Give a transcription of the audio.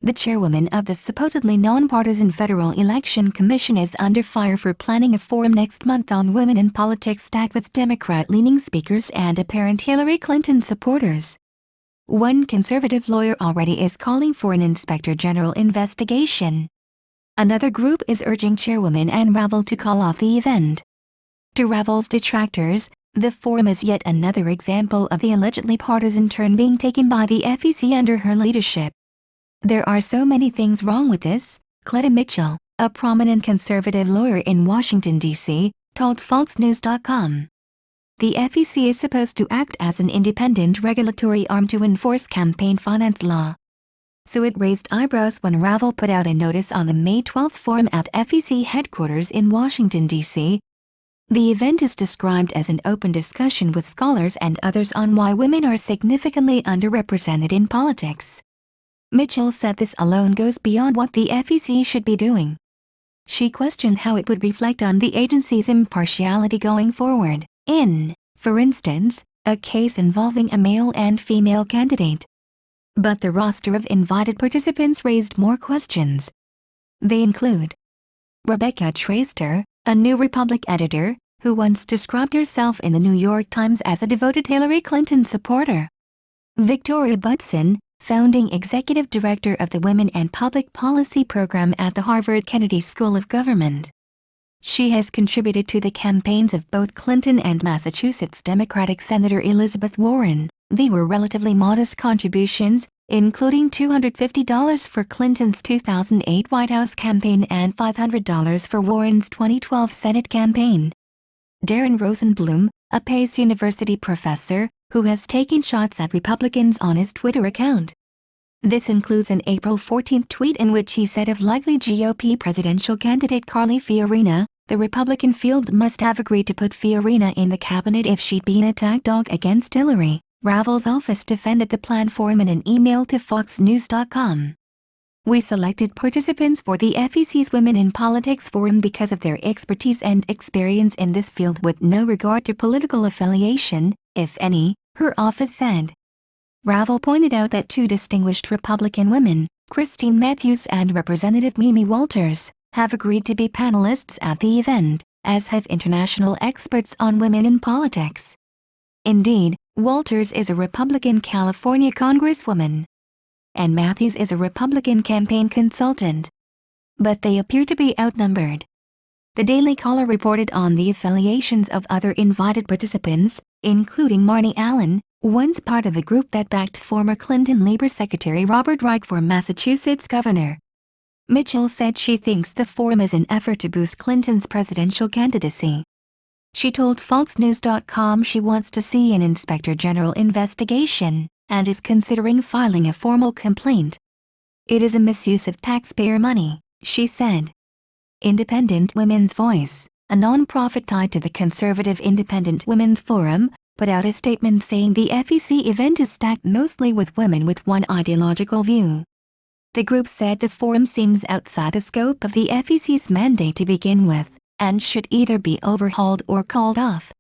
The chairwoman of the supposedly nonpartisan Federal Election Commission is under fire for planning a forum next month on women in politics stacked with Democrat-leaning speakers and apparent Hillary Clinton supporters. One conservative lawyer already is calling for an inspector general investigation. Another group is urging Chairwoman Ann Ravel to call off the event. To Ravel's detractors, the forum is yet another example of the allegedly partisan turn being taken by the FEC under her leadership. There are so many things wrong with this, Cleta Mitchell, a prominent conservative lawyer in Washington, D.C., told FoxNews.com. The FEC is supposed to act as an independent regulatory arm to enforce campaign finance law. So it raised eyebrows when Ravel put out a notice on the May 12 forum at FEC headquarters in Washington, D.C. The event is described as an open discussion with scholars and others on why women are significantly underrepresented in politics. Mitchell said this alone goes beyond what the FEC should be doing. She questioned how it would reflect on the agency's impartiality going forward, in, for instance, a case involving a male and female candidate. But the roster of invited participants raised more questions. They include Rebecca Traister, a New Republic editor, who once described herself in the New York Times as a devoted Hillary Clinton supporter. Victoria Butson, founding executive director of the Women and Public Policy program at the Harvard Kennedy School of Government. She has contributed to the campaigns of both Clinton and Massachusetts Democratic Senator Elizabeth Warren. They were relatively modest contributions, including $250 for Clinton's 2008 White House campaign and $500 for Warren's 2012 Senate campaign. Darren Rosenblum, a Pace University professor, who has taken shots at Republicans on his Twitter account. This includes an April 14 tweet in which he said of likely GOP presidential candidate Carly Fiorina, the Republican field must have agreed to put Fiorina in the cabinet if she'd been a tag dog against Hillary. Ravel's office defended the plan for him in an email to FoxNews.com. We selected participants for the FEC's Women in Politics Forum because of their expertise and experience in this field with no regard to political affiliation, if any, her office said. Ravel pointed out that two distinguished Republican women, Christine Matthews and Representative Mimi Walters, have agreed to be panelists at the event, as have international experts on women in politics. Indeed, Walters is a Republican California Congresswoman, and Matthews is a Republican campaign consultant. But they appear to be outnumbered. The Daily Caller reported on the affiliations of other invited participants, including Marnie Allen, once part of the group that backed former Clinton Labor Secretary Robert Reich for Massachusetts governor. Mitchell said she thinks the forum is an effort to boost Clinton's presidential candidacy. She told FoxNews.com she wants to see an inspector general investigation, and is considering filing a formal complaint. It is a misuse of taxpayer money, she said. Independent Women's Voice, a nonprofit tied to the conservative Independent Women's Forum, put out a statement saying the FEC event is stacked mostly with women with one ideological view. The group said the forum seems outside the scope of the FEC's mandate to begin with, and should either be overhauled or called off.